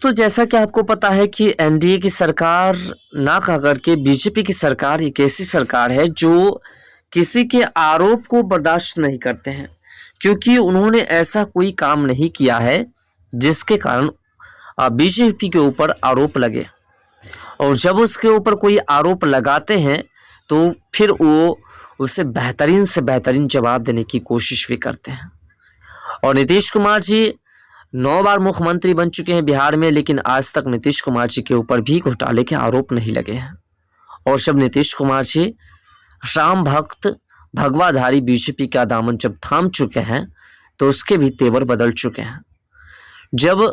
दोस्तों, जैसा कि आपको पता है कि एनडीए की सरकार ना कह करके बीजेपी की सरकार एक ऐसी सरकार है जो किसी के आरोप को बर्दाश्त नहीं करते हैं, क्योंकि उन्होंने ऐसा कोई काम नहीं किया है जिसके कारण बीजेपी के ऊपर आरोप लगे। और जब उसके ऊपर कोई आरोप लगाते हैं तो फिर वो उसे बेहतरीन से बेहतरीन जवाब देने की कोशिश भी करते हैं। और नीतीश कुमार जी 9 बार मुख्यमंत्री बन चुके हैं बिहार में, लेकिन आज तक नीतीश कुमार जी के ऊपर भी घोटाले के आरोप नहीं लगे हैं। और जब नीतीश कुमार जी राम भक्त भगवाधारी बीजेपी का दामन जब थाम चुके हैं तो उसके भी तेवर बदल चुके हैं। जब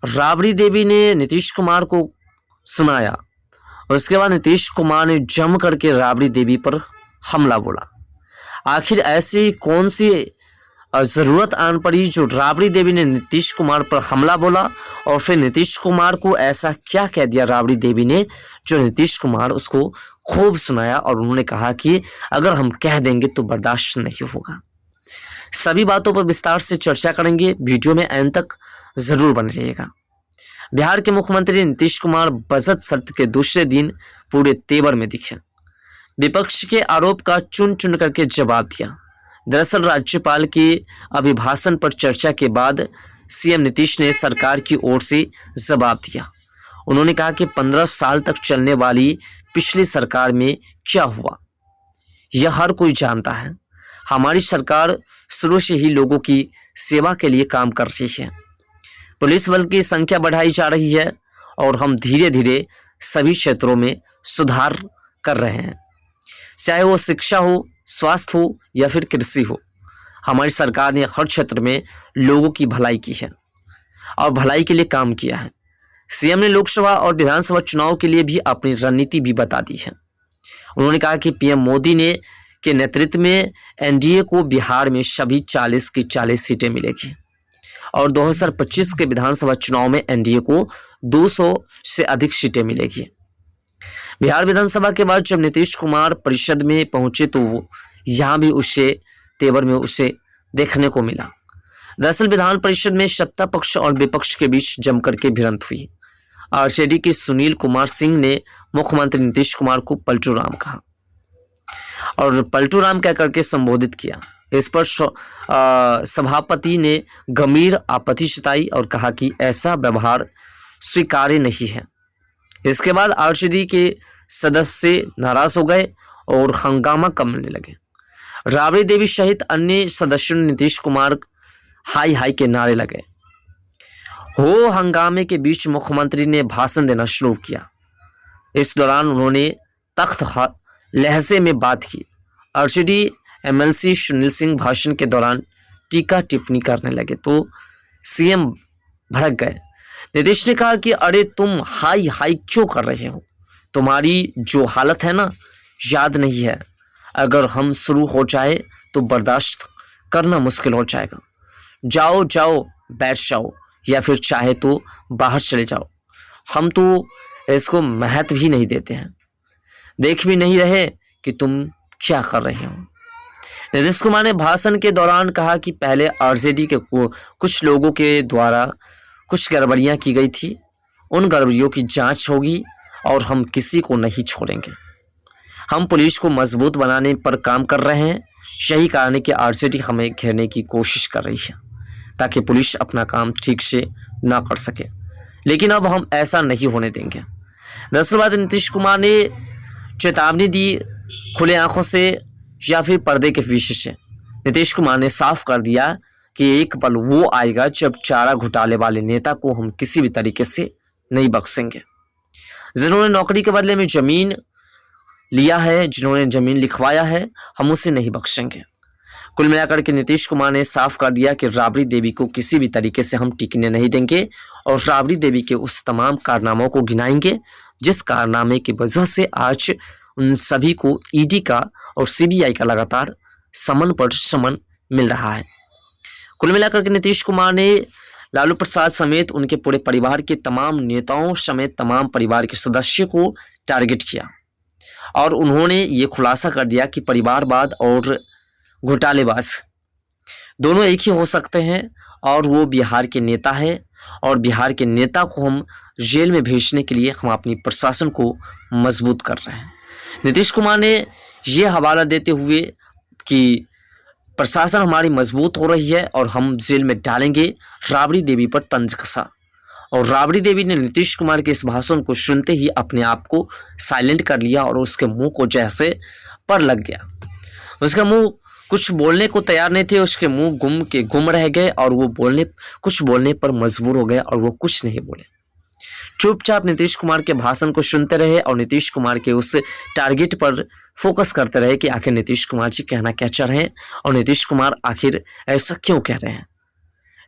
राबड़ी देवी ने नीतीश कुमार को सुनाया, उसके बाद नीतीश कुमार ने जम करके राबड़ी देवी पर हमला बोला। आखिर ऐसी कौन सी ज़रूरत आन पड़ी जो राबड़ी देवी ने नीतीश कुमार पर हमला बोला, और फिर नीतीश कुमार को ऐसा क्या कह दिया राबड़ी देवी ने जो नीतीश कुमार उसको खूब सुनाया और उन्होंने कहा कि अगर हम कह देंगे तो बर्दाश्त नहीं होगा। सभी बातों पर विस्तार से चर्चा करेंगे, वीडियो में एंड तक ज़रूर बने रहिएगा। बिहार के मुख्यमंत्री नीतीश कुमार बजट सत्र के दूसरे दिन पूरे तेवर में दिखे। विपक्ष के आरोप का चुन चुन करके जवाब दिया। दरअसल राज्यपाल के अभिभाषण पर चर्चा के बाद सीएम नीतीश ने सरकार की ओर से जवाब दिया। उन्होंने कहा कि 15 साल तक चलने वाली पिछली सरकार में क्या हुआ यह हर कोई जानता है। हमारी सरकार शुरू से ही लोगों की सेवा के लिए काम कर रही है। पुलिस बल की संख्या बढ़ाई जा रही है और हम धीरे धीरे सभी क्षेत्रों में सुधार कर रहे हैं, चाहे वो शिक्षा हो, स्वास्थ्य हो या फिर कृषि हो। हमारी सरकार ने हर क्षेत्र में लोगों की भलाई की है और भलाई के लिए काम किया है। सीएम ने लोकसभा और विधानसभा चुनाव के लिए भी अपनी रणनीति भी बता दी है। उन्होंने कहा कि पीएम मोदी ने के नेतृत्व में एनडीए को बिहार में सभी 40 की 40 सीटें मिलेगी और 2025 के विधानसभा चुनाव में एनडीए को 200 से अधिक सीटें मिलेगी। बिहार विधानसभा के बाद जब नीतीश कुमार परिषद में पहुंचे तो वो यहाँ भी उससे तेवर में उसे देखने को मिला। दरअसल विधान परिषद में सत्ता पक्ष और विपक्ष के बीच जमकर के भिड़ंत हुई। आरजेडी के सुनील कुमार सिंह ने मुख्यमंत्री नीतीश कुमार को पलटू राम कहा और पलटू राम कह करके संबोधित किया। इस पर सभापति ने गंभीर आपत्ति जताई और कहा कि ऐसा व्यवहार स्वीकार्य नहीं है। इसके बाद आरजेडी के सदस्य नाराज हो गए और हंगामा करने लगे। राबड़ी देवी सहित अन्य सदस्यों ने नीतीश कुमार हाई हाई के नारे लगे। हो हंगामे के बीच मुख्यमंत्री ने भाषण देना शुरू किया। इस दौरान उन्होंने तख्त लहजे में बात की। आरजेडी एमएलसी सुनील सिंह भाषण के दौरान टीका टिप्पणी करने लगे तो सीएम भड़क गए। नीतीश ने कहा कि अरे तुम हाई हाई क्यों कर रहे हो, तुम्हारी जो हालत है ना याद नहीं है। अगर हम शुरू हो जाए तो बर्दाश्त करना मुश्किल हो जाएगा। जाओ जाओ बैठ जाओ या फिर चाहे तो बाहर चले जाओ। हम तो इसको महत्व भी नहीं देते हैं, देख भी नहीं रहे कि तुम क्या कर रहे हो। नीतीश कुमार ने भाषण के दौरान कहा कि पहले आरजेडी के कुछ लोगों के द्वारा कुछ गड़बड़ियां की गई थी, उन गड़बड़ियों की जांच होगी और हम किसी को नहीं छोड़ेंगे। हम पुलिस को मजबूत बनाने पर काम कर रहे हैं। यही कारण है कि आरजेडी हमें घेरने की कोशिश कर रही है ताकि पुलिस अपना काम ठीक से ना कर सके, लेकिन अब हम ऐसा नहीं होने देंगे। दरअसल बात नीतीश कुमार ने चेतावनी दी, खुले आंखों से या फिर पर्दे के पीछे से। नीतीश कुमार ने साफ कर दिया कि एक पल वो आएगा जब चारा घोटाले वाले नेता को हम किसी भी तरीके से नहीं बख्शेंगे। जिन्होंने नौकरी के बदले में जमीन लिया है, जिन्होंने जमीन लिखवाया है, हम उसे नहीं बख्शेंगे। कुल मिलाकर के नीतीश कुमार ने साफ कर दिया कि राबड़ी देवी को किसी भी तरीके से हम टिकने नहीं देंगे और राबड़ी देवी के उस तमाम कारनामों को गिनाएंगे जिस कारनामे की वजह से आज उन सभी को ईडी का और सीबीआई का लगातार समन पर समन मिल रहा है। कुल मिलाकर के नीतीश कुमार ने लालू प्रसाद समेत उनके पूरे परिवार के तमाम नेताओं समेत तमाम परिवार के सदस्यों को टारगेट किया और उन्होंने ये खुलासा कर दिया कि परिवारवाद और घोटालेबाज दोनों एक ही हो सकते हैं और वो बिहार के नेता है और बिहार के नेता को हम जेल में भेजने के लिए हम अपनी प्रशासन को मजबूत कर रहे हैं। नीतीश कुमार ने ये हवाला देते हुए कि प्रशासन हमारी मजबूत हो रही है और हम जेल में डालेंगे राबड़ी देवी पर तंज कसा। और राबड़ी देवी ने नीतीश कुमार के इस भाषण को सुनते ही अपने आप को साइलेंट कर लिया और उसके मुंह को जैसे पर लग गया। उसका मुंह कुछ बोलने को तैयार नहीं थे, उसके मुंह गुम रह गए और वो कुछ बोलने पर मजबूर हो गए और वो कुछ नहीं बोले। चुपचाप नीतीश कुमार के भाषण को सुनते रहे और नीतीश कुमार के उस टारगेट पर फोकस करते रहे कि आखिर नीतीश कुमार जी कहना क्या चाह रहे हैं और नीतीश कुमार आखिर ऐसा क्यों कह रहे हैं।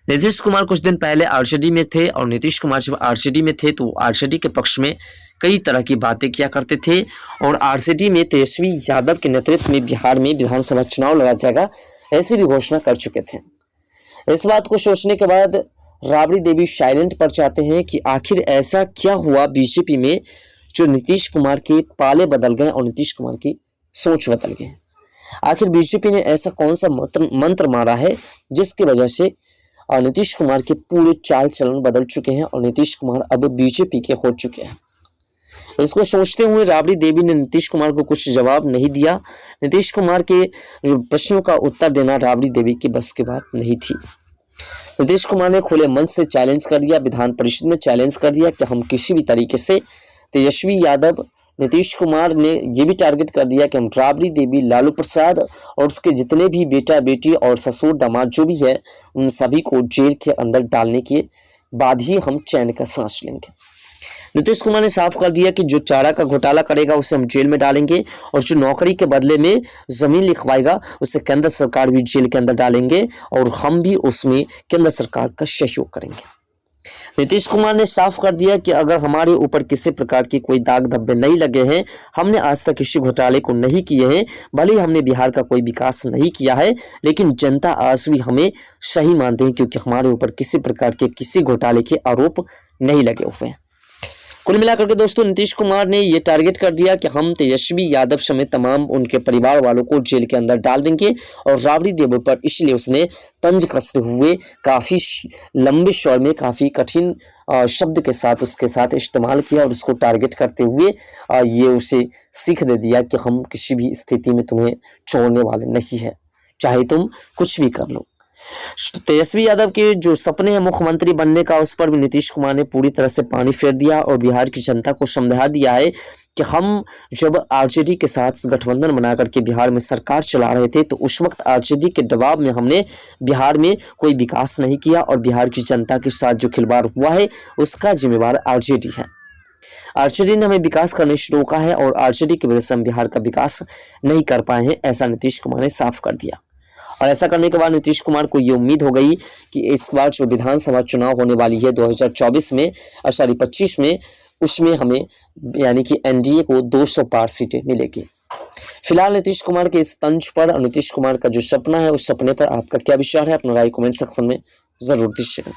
नीतीश कुमार कुछ दिन पहले आरजेडी में थे और नीतीश कुमार जब आरजेडी में थे तो आरजेडी के पक्ष में कई तरह की बातें किया करते थे और आरजेडी में तेजस्वी यादव के नेतृत्व में बिहार में विधानसभा चुनाव लड़ा जाएगा ऐसी भी घोषणा कर चुके थे। इस बात को सोचने के बाद राबड़ी देवी साइलेंट पर चाहते हैं कि आखिर ऐसा क्या हुआ बीजेपी में जो नीतीश कुमार के पाले बदल गए और नीतीश कुमार की सोच बदल गई। आखिर बीजेपी ने ऐसा कौन सा मंत्र मारा है जिसकी वजह से नीतीश कुमार के पूरे चाल चलन बदल चुके हैं और नीतीश कुमार अब बीजेपी के हो चुके हैं। इसको सोचते हुए राबड़ी देवी ने नीतीश कुमार को कुछ जवाब नहीं दिया। नीतीश कुमार के प्रश्नों का उत्तर देना राबड़ी देवी की बस की बात नहीं थी। नीतीश कुमार ने खुले मंच से चैलेंज कर दिया, विधान परिषद में चैलेंज कर दिया कि हम किसी भी तरीके से तेजस्वी यादव, नीतीश कुमार ने ये भी टारगेट कर दिया कि हम राबड़ी देवी, लालू प्रसाद और उसके जितने भी बेटा बेटी और ससुर दामाद जो भी है उन सभी को जेल के अंदर डालने के बाद ही हम चैन का सांस लेंगे। नीतीश कुमार ने साफ कर दिया कि जो चारा का घोटाला करेगा उसे हम जेल में डालेंगे और जो नौकरी के बदले में जमीन लिखवाएगा उसे केंद्र सरकार भी जेल के अंदर डालेंगे और हम भी उसमें केंद्र सरकार का सहयोग करेंगे। नीतीश कुमार ने साफ कर दिया कि अगर हमारे ऊपर किसी प्रकार की कोई दाग धब्बे नहीं लगे हैं, हमने आज तक किसी घोटाले को नहीं किए हैं, भले ही हमने बिहार का कोई विकास नहीं किया है, लेकिन जनता आज भी हमें सही मानते हैं क्योंकि हमारे ऊपर किसी प्रकार के किसी घोटाले के आरोप नहीं लगे हुए हैं। कुल मिलाकर के दोस्तों नीतीश कुमार ने ये टारगेट कर दिया कि हम तेजस्वी यादव समेत तमाम उनके परिवार वालों को जेल के अंदर डाल देंगे और राबड़ी देवी पर इसलिए उसने तंज कसते हुए काफ़ी लंबे स्वर में काफ़ी कठिन शब्द के साथ उसके साथ इस्तेमाल किया और उसको टारगेट करते हुए ये उसे सीख दे दिया कि हम किसी भी स्थिति में तुम्हें छोड़ने वाले नहीं है, चाहे तुम कुछ भी कर लो। तेजस्वी यादव के जो सपने हैं मुख्यमंत्री बनने का उस पर भी नीतीश कुमार ने पूरी तरह से पानी फेर दिया और बिहार की जनता को समझा दिया है कि हम जब आरजेडी के साथ गठबंधन बना करके बिहार में सरकार चला रहे थे तो उस वक्त आरजेडी के दबाव में हमने बिहार में कोई विकास नहीं किया और बिहार की जनता के साथ जो खिलवाड़ हुआ है उसका जिम्मेवार आरजेडी है। आरजेडी ने हमें विकास करने से रोका है और आरजेडी की वजह से हम बिहार का विकास नहीं कर पाए हैं, ऐसा नीतीश कुमार ने साफ कर दिया। और ऐसा करने के बाद नीतीश कुमार को ये उम्मीद हो गई कि इस बार जो विधानसभा चुनाव होने वाली है 2024 में 25 में, उसमें हमें यानी कि एनडीए को 200 पार सीटें मिलेगी। फिलहाल नीतीश कुमार के इस तंज पर और नीतीश कुमार का जो सपना है उस सपने पर आपका क्या विचार है, अपना राय कमेंट सेक्शन में जरूर दीजिएगा।